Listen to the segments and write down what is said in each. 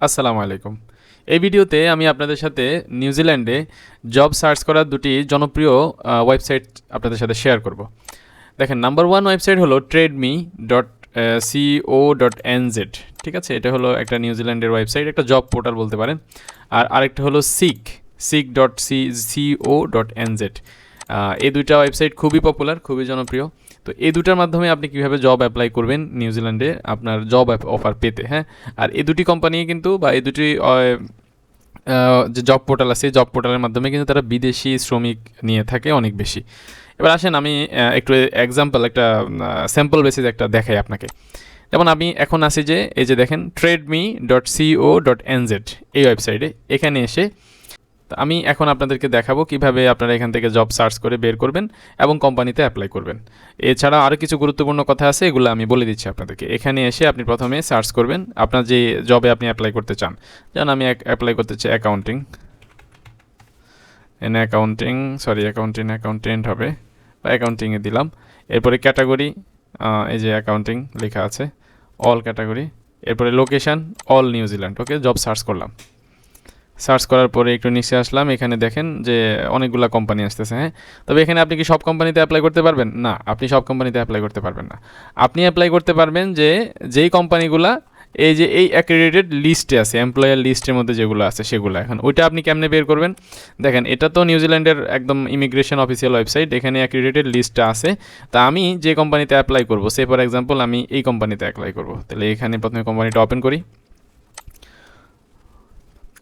আসসালামু আলাইকুম। এই ভিডিওতে আমি আপনাদের সাথে নিউজিল্যান্ডে জব সার্চ করার দুটি জনপ্রিয় ওয়েবসাইট আপনাদের সাথে শেয়ার করব। দেখেন, নাম্বার 1 ওয়েবসাইট হলো trade.co.nz। ঠিক আছে, এটা হলো একটা নিউজিল্যান্ডের ওয়েবসাইট, একটা জব পোর্টাল বলতে পারেন। আর আরেকটা হলো seek.co.nz। এই দুইটা ওয়েবসাইট খুবই পপুলার, খুবই জনপ্রিয়। তো এই দুটার মাধ্যমে আপনি কীভাবে জব অ্যাপ্লাই করবেন নিউজিল্যান্ডে আপনার জব অফার পেতে, হ্যাঁ। আর এই দুটি কোম্পানি কিন্তু বা এই দুটি যে জব পোর্টাল আছে, জব পোর্টালের মাধ্যমে কিন্তু তারা বিদেশি শ্রমিক নিয়ে থাকে অনেক বেশি। এবার আসেন আমি একটু এক্সাম্পল, একটা স্যাম্পল বেসিস একটা দেখাই আপনাকে। যেমন আমি এখন আছি যে এই যে দেখেন trade.me.co.nz এই ওয়েবসাইটে, এখানে এসে আমি এখন আপনাদেরকে দেখাবো কিভাবে আপনারা এখান থেকে জব সার্চ করে বের করবেন এবং কোম্পানিতে অ্যাপ্লাই করবেন। এছাড়া আরও কিছু গুরুত্বপূর্ণ কথা আছে, এগুলো আমি বলে দিচ্ছি আপনাদেরকে। এখানে এসে আপনি প্রথমে সার্চ করবেন আপনার যে জবে আপনি অ্যাপ্লাই করতে চান। যেমন আমি অ্যাপ্লাই করতে চাই অ্যাকাউন্টেন্ট হবে, বা অ্যাকাউন্টিংয়ে দিলাম। এরপরে ক্যাটাগরি, এই যে অ্যাকাউন্টিং লেখা আছে, অল ক্যাটাগরি। এরপরে লোকেশান, অল নিউজিল্যান্ড। ওকে, জব সার্চ করলাম। সার্চ করার পরে একটু নিচে আসলাম, এখানে দেখেন যে অনেকগুলো কোম্পানি আসতেছে, হ্যাঁ। তবে এখানে আপনি কি সব কোম্পানিতে অ্যাপ্লাই করতে পারবেন? না, আপনি সব কোম্পানিতে অ্যাপ্লাই করতে পারবেন না। আপনি অ্যাপ্লাই করতে পারবেন যেই কোম্পানিগুলা এই যে এই অ্যাক্রেডিটেড লিস্টে আছে, এমপ্লয়ার লিস্টের মধ্যে যেগুলো আছে সেগুলো। এখন ওইটা আপনি কেমনে বের করবেন? দেখেন, এটা তো নিউজিল্যান্ডের একদম ইমিগ্রেশন অফিসিয়াল ওয়েবসাইট, এখানে অ্যাক্রেডিটেড লিস্টটা আছে। তা আমি যে কোম্পানিতে অ্যাপ্লাই করবো, সে ফর এক্সাম্পল আমি এই কোম্পানিতে অ্যাপ্লাই করবো, তাহলে এখানে প্রথমে কোম্পানিটা ওপেন করি।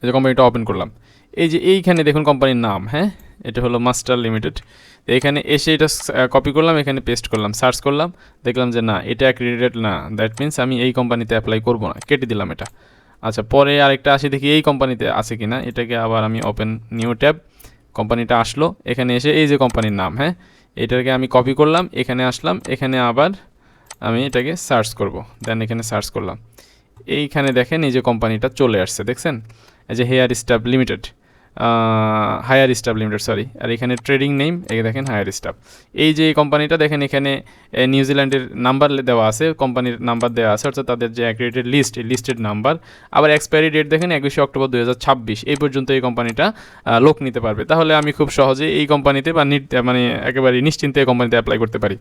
এই যে কোম্পানিটা ওপেন করলাম, এই যে এইখানে দেখুন কোম্পানির নাম, হ্যাঁ, এটা হলো মাস্টার লিমিটেড। এখানে এসে এটা কপি করলাম, এখানে পেস্ট করলাম, সার্চ করলাম, দেখলাম যে না, এটা অ্যাক্রেডিটেড না, দ্যাট মিনস আমি এই কোম্পানিতে অ্যাপ্লাই করব না, কেটে দিলাম এটা। আচ্ছা, পরে আরেকটা আসি, দেখি এই কোম্পানিতে আছে কি না। এটাকে আবার আমি ওপেন নিউ ট্যাব, কোম্পানিটা আসলো, এখানে এসে এই যে কোম্পানির নাম, হ্যাঁ, এটাকে আমি কপি করলাম, এখানে আসলাম, এখানে আবার আমি এটাকে সার্চ করব। দেন এখানে সার্চ করলাম, এইখানে দেখেন এই যে কোম্পানিটা চলে আসছে, দেখছেন, এই যে হায়ার স্টাফ লিমিটেড, সরি। আর এখানে ট্রেডিং নেম, এই দেখেন হায়ার স্টাফ। এই যে কোম্পানিটা দেখেন, এখানে নিউজিল্যান্ডের নাম্বার দেওয়া আছে, কোম্পানির নাম্বার দেওয়া আছে, অর্থাৎ তাদের যে অ্যাক্রেডিটেড লিস্ট, এই লিস্টের নাম্বার। আবার এক্সপায়ারি ডেট দেখেন 21 অক্টোবর 2026, এই পর্যন্ত এই কোম্পানিটা লোক নিতে পারবে। তাহলে আমি খুব সহজে এই কোম্পানিতে বা মানে একেবারে নিশ্চিন্তে এই কোম্পানিতে অ্যাপ্লাই করতে পারি।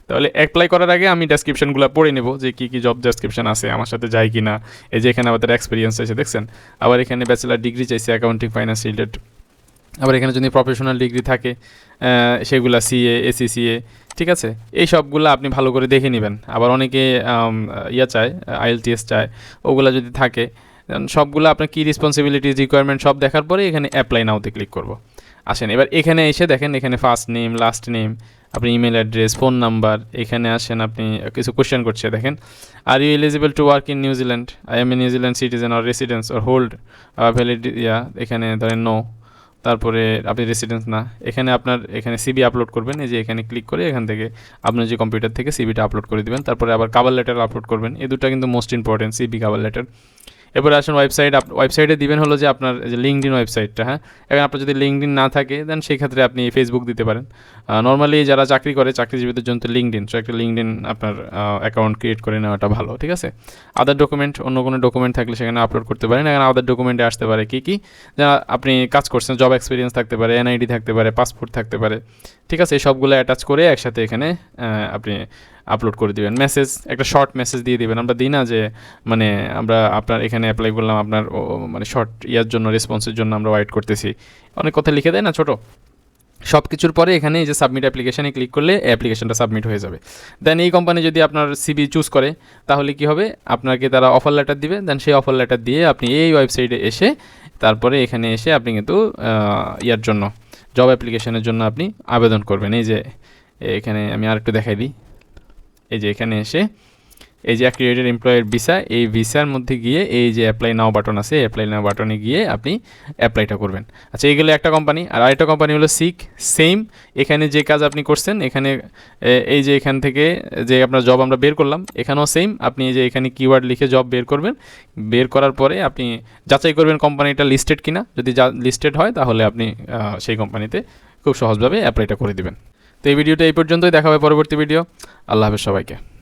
তাহলে অ্যাপ্লাই করার আগে আমি ডেসক্রিপশনগুলো পড়ে নেব যে কী কী জব ডেসক্রিপশন আছে, আমার সাথে যায় কি না। এই যে এখানে আমাদের এক্সপিরিয়েন্স আছে, দেখছেন। আবার এখানে ব্যাচেলার ডিগ্রি চাইছে অ্যাকাউন্টিং ফাইন্যান্স রিলেটেড। আবার এখানে যদি প্রফেশনাল ডিগ্রি থাকে সেগুলো সিএ, এসিসিএ, ঠিক আছে। এই সবগুলো আপনি ভালো করে দেখে নেবেন। আবার অনেকে চায়, আইএলটিএস চায়, ওগুলো যদি থাকে, সবগুলো আপনার কী রেসপন্সিবিলিটিস, রিকোয়ারমেন্ট সব দেখার পরে এখানে অ্যাপ্লাই নাওতে ক্লিক করব। আসেন, এবার এখানে এসে দেখেন, এখানে ফার্স্ট নেম, লাস্ট নেম, আপনি ইমেল অ্যাড্রেস, ফোন নাম্বার। এখানে আসেন, আপনি কিছু কোশ্চেন করছে, দেখেন, are you eligible to work in New Zealand, I am a New Zealand citizen or residence or hold valid, এখানে ধরেন নো। তারপরে আপনি রেসিডেন্স না, এখানে আপনার এখানে সিবি আপলোড করবেন। এই যে এখানে ক্লিক করে এখান থেকে আপনার যে কম্পিউটার থেকে সিবিটা আপলোড করে দেবেন। তারপরে আবার কভার লেটার আপলোড করবেন। এই দুটো কিন্তু most important, CV, cover letter. এরপরে আসুন ওয়েবসাইটে দিবেন হলো যে আপনার যে লিঙ্কডিন ওয়েবসাইটটা, হ্যাঁ। এখন আপনার যদি লিঙ্কডিন না থাকে দেন সেই ক্ষেত্রে আপনি ফেসবুক দিতে পারেন। নর্মালি যারা চাকরি করে, চাকরিজীবীদের জন্য লিঙ্কডিন, সো একটা লিঙ্কডিন আপনার অ্যাকাউন্ট ক্রিয়েট করে নেওয়াটা ভালো, ঠিক আছে। আদার ডকুমেন্ট, অন্য কোনো ডকুমেন্ট থাকলে সেখানে আপলোড করতে পারেন। এখানে আদার ডকুমেন্টে আসতে পারে কী কী, যা আপনি কাজ করছেন, জব এক্সপিরিয়েন্স থাকতে পারে, এনআইডি থাকতে পারে, পাসপোর্ট থাকতে পারে, ঠিক আছে। এই সবগুলো অ্যাটাচ করে একসাথে এখানে আপনি আপলোড করে দিবেন। মেসেজ, একটা শর্ট মেসেজ দিয়ে দিবেন। আমরা দিই না যে মানে আমরা আপনার এখানে অ্যাপ্লাই করলাম, আপনার মানে শর্ট ইয়ার জন্য, রেসপন্সের জন্য আমরা ওয়েট করতেছি, অনেক কথা লিখে দেয় না ছোটো। সব কিছুর পরে এখানে এই যে সাবমিট অ্যাপ্লিকেশানে ক্লিক করলে অ্যাপ্লিকেশনটা সাবমিট হয়ে যাবে। দেন এই কোম্পানি যদি আপনার সিবি চুজ করে, তাহলে কি হবে, আপনাকে তারা অফার লেটার দিবে। দেন সেই অফার লেটার দিয়ে আপনি এই ওয়েবসাইটে এসে, তারপরে এখানে এসে আপনি কিন্তু ইয়ার জন্য, জব অ্যাপ্লিকেশনের জন্য আপনি আবেদন করবেন। এই যে এখানে আমি আরেকটু দেখাই দিই, এই যে এখানে এসে এই যে অ্যাক্রিডিটেড এমপ্লয়ের ভিসা, এই ভিসার মধ্যে গিয়ে এই যে অ্যাপ্লাই নাও বাটন আছে, অ্যাপ্লাই নাও বাটনে গিয়ে আপনি অ্যাপ্লাইটা করবেন। আচ্ছা, এইগুলো একটা কোম্পানি। আর আরেকটা কোম্পানি হলো সিক, সেম। এখানে যে কাজ আপনি করছেন, এখানে এই যে এখান থেকে যে আপনার জব আমরা বের করলাম, এখানেও সেম। আপনি এই যে এখানে কিওয়ার্ড লিখে জব বের করবেন। বের করার পরে আপনি যাচাই করবেন কোম্পানিটা লিস্টেড কিনা। যদি লিস্টেড হয় তাহলে আপনি সেই কোম্পানিতে খুব সহজভাবে অ্যাপ্লাইটা করে দিবেন। তো এই ভিডিওটা এই পর্যন্তই, দেখা হবে পরবর্তী ভিডিও। আল্লাহ হাফেজ সবাইকে।